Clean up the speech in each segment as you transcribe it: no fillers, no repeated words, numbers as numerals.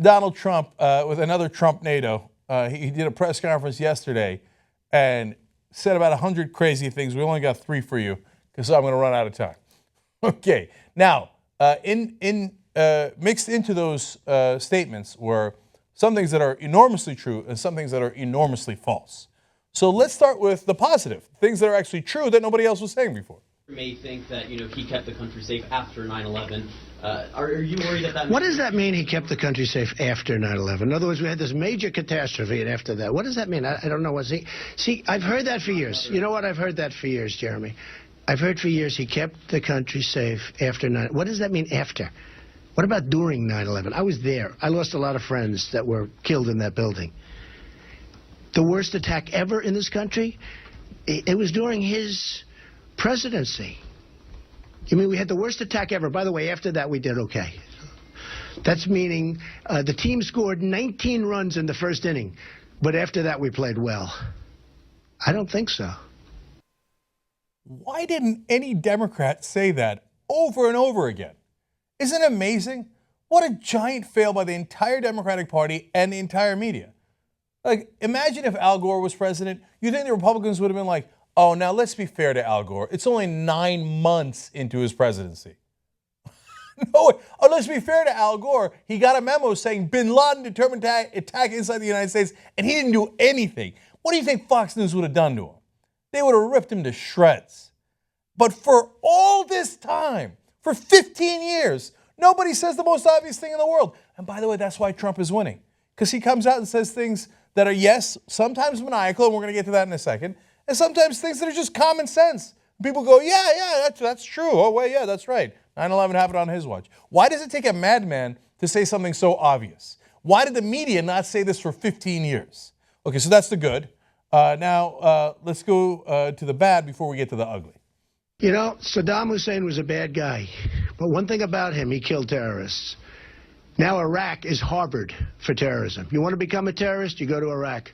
Donald Trump with another Trump NATO. He did a press conference yesterday and said about 100 crazy things. We only got 3 for you because I'm going to run out of time. Okay. Now, mixed into those statements were some things that are enormously true and some things that are enormously false. So let's start with the positive, things that are actually true that nobody else was saying before. May think that he kept the country safe after 9/11. Are you worried that What does that mean? He kept the country safe after 9/11. In other words, we had this major catastrophe, and after that, what does that mean? I don't know. See, I've heard that for years. You know what? I've heard that for years, Jeremy. I've heard for years he kept the country safe after 9/11. What does that mean? After? What about during 9/11? I was there. I lost a lot of friends that were killed in that building. The worst attack ever in this country. It was during his presidency. You mean we had the worst attack ever? By the way, after that we did okay. That's meaning the team scored 19 runs in the first inning, but after that we played well. I don't think so. Why didn't any Democrat say that over and over again? Isn't it amazing? What a giant fail by the entire Democratic Party and the entire media. Like, imagine if Al Gore was president. You think the Republicans would have been like, oh, now let's be fair to Al Gore. It's only 9 months into his presidency. No, oh, let's be fair to Al Gore. He got a memo saying bin Laden determined to attack inside the United States, and he didn't do anything. What do you think Fox News would have done to him? They would have ripped him to shreds. But for all this time, for 15 years, nobody says the most obvious thing in the world. And by the way, that's why Trump is winning. Because he comes out and says things that are, yes, sometimes maniacal, and we're going to get to that in a second, and sometimes things that are just common sense. People go, yeah, that's true. Oh, wait, yeah, that's right. 9/11 happened on his watch. Why does it take a madman to say something so obvious? Why did the media not say this for 15 years? Okay, so that's the good. Now, let's go to the bad before we get to the ugly. You know, Saddam Hussein was a bad guy. But one thing about him, he killed terrorists. Now Iraq is harbored for terrorism. You want to become a terrorist, you go to Iraq.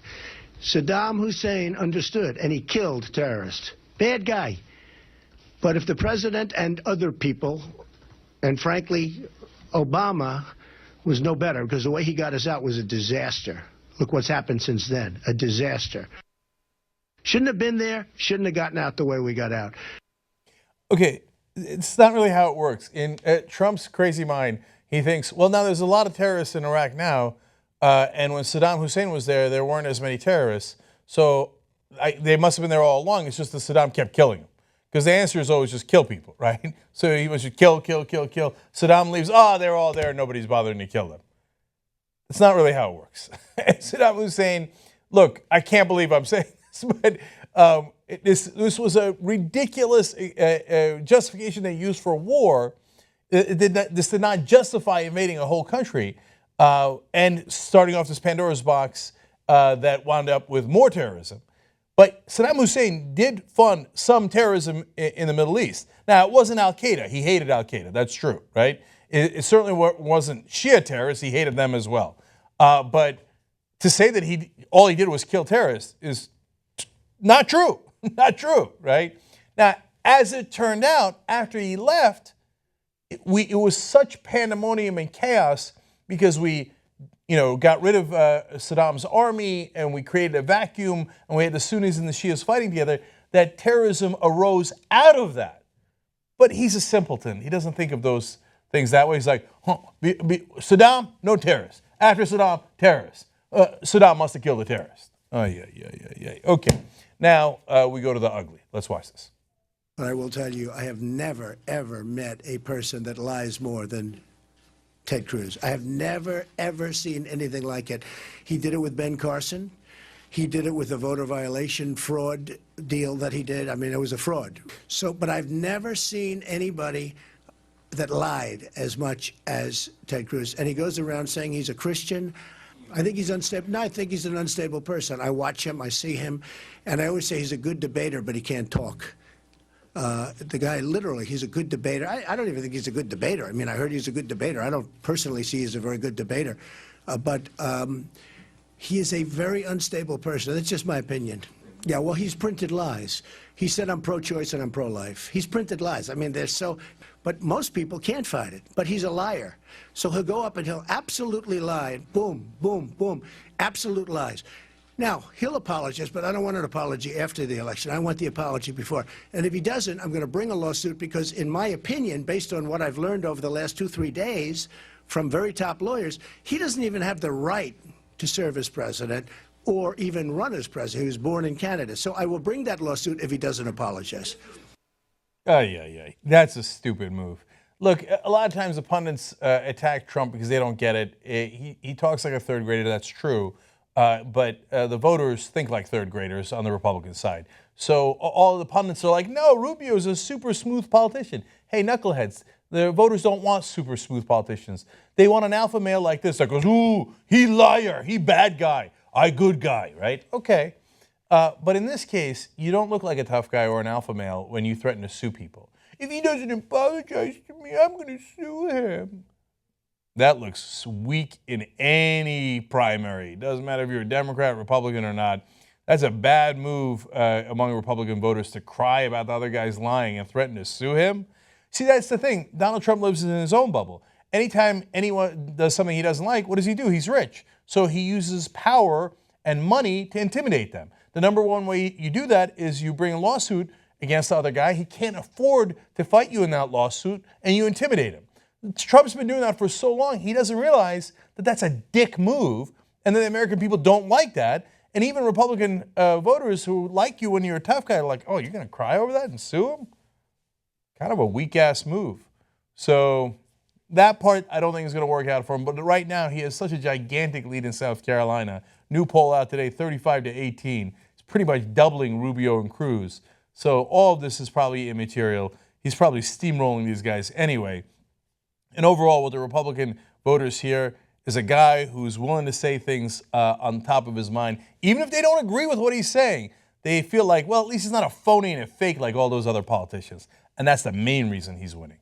Saddam Hussein understood, and he killed terrorists. Bad guy. But if the president and other people, and frankly, Obama was no better, because the way he got us out was a disaster. Look what's happened since then, a disaster. Shouldn't have been there, shouldn't have gotten out the way we got out. Okay, it's not really how it works. In Trump's crazy mind, he thinks, well, now there's a lot of terrorists in Iraq now, and when Saddam Hussein was there weren't as many terrorists. So they must have been there all along. It's just that Saddam kept killing them. Because the answer is always just kill people, right? So he was just kill. Saddam leaves, they're all there, nobody's bothering to kill them. It's not really how it works. Saddam Hussein, look, I can't believe I'm saying this, but this was a ridiculous justification they used for war. This did not justify invading a whole country and starting off this Pandora's box that wound up with more terrorism. But Saddam Hussein did fund some terrorism in the Middle East. Now, it wasn't al-Qaeda. He hated al-Qaeda. That's true, right? It certainly wasn't Shia terrorists. He hated them as well. But to say that all he did was kill terrorists is not true. Not true, right? Now, as it turned out, after he left, it was such pandemonium and chaos because we got rid of Saddam's army and we created a vacuum and we had the Sunnis and the Shias fighting together, that terrorism arose out of that. But he's a simpleton. He doesn't think of those things that way. He's like, Saddam, no terrorists. After Saddam, terrorists. Saddam must have killed a terrorist. Oh, yeah. Okay. Now we go to the ugly. Let's watch this. But I will tell you, I have never, ever met a person that lies more than Ted Cruz. I have never, ever seen anything like it. He did it with Ben Carson. He did it with the voter violation fraud deal that he did. I mean, it was a fraud. But I've never seen anybody that lied as much as Ted Cruz. And he goes around saying he's a Christian. I think he's unstable. No, I think he's an unstable person. I watch him, I see him, and I always say he's a good debater, but he can't talk. The guy, literally, he's a good debater. I don't even think he's a good debater. I mean, I heard he's a good debater. I don't personally see he's a very good debater. But he is a very unstable person. That's just my opinion. Yeah, well, he's printed lies. He said, I'm pro-choice and I'm pro-life. He's printed lies. I mean, they're so, but most people can't fight it. But he's a liar. So he'll go up and he'll absolutely lie. Boom, boom, boom. Absolute lies. Now, he'll apologize, but I don't want an apology after the election. I want the apology before. And if he doesn't, I'm going to bring a lawsuit because, in my opinion, based on what I've learned over the last 2-3 days from very top lawyers, he doesn't even have the right to serve as president or even run as president. He was born in Canada. So I will bring that lawsuit if he doesn't apologize. Yeah. That's a stupid move. Look, a lot of times the pundits attack Trump because they don't get it. He talks like a third grader, that's true. But the voters think like third graders on the Republican side. So all the pundits are like, no, Rubio is a super smooth politician. Hey, knuckleheads, the voters don't want super smooth politicians. They want an alpha male like this that goes, ooh, he liar, he bad guy, I good guy, right? Okay. But in this case, you don't look like a tough guy or an alpha male when you threaten to sue people. If he doesn't apologize to me, I'm going to sue him. That looks weak in any primary. Doesn't matter if you're a Democrat, Republican, or not. That's a bad move among Republican voters to cry about the other guy's lying and threaten to sue him. See, that's the thing. Donald Trump lives in his own bubble. Anytime anyone does something he doesn't like, what does he do? He's rich. So he uses power and money to intimidate them. The number one way you do that is you bring a lawsuit against the other guy. He can't afford to fight you in that lawsuit, and you intimidate him. Trump's been doing that for so long, he doesn't realize that that's a dick move, and that the American people don't like that. And even Republican voters who like you when you're a tough guy are like, oh, you're going to cry over that and sue him? Kind of a weak-ass move. So that part I don't think is going to work out for him. But right now, he has such a gigantic lead in South Carolina. New poll out today, 35-18. It's pretty much doubling Rubio and Cruz. So all of this is probably immaterial. He's probably steamrolling these guys anyway. And overall, what the Republican voters hear is a guy who's willing to say things on top of his mind. Even if they don't agree with what he's saying, they feel like, well, at least he's not a phony and a fake like all those other politicians. And that's the main reason he's winning.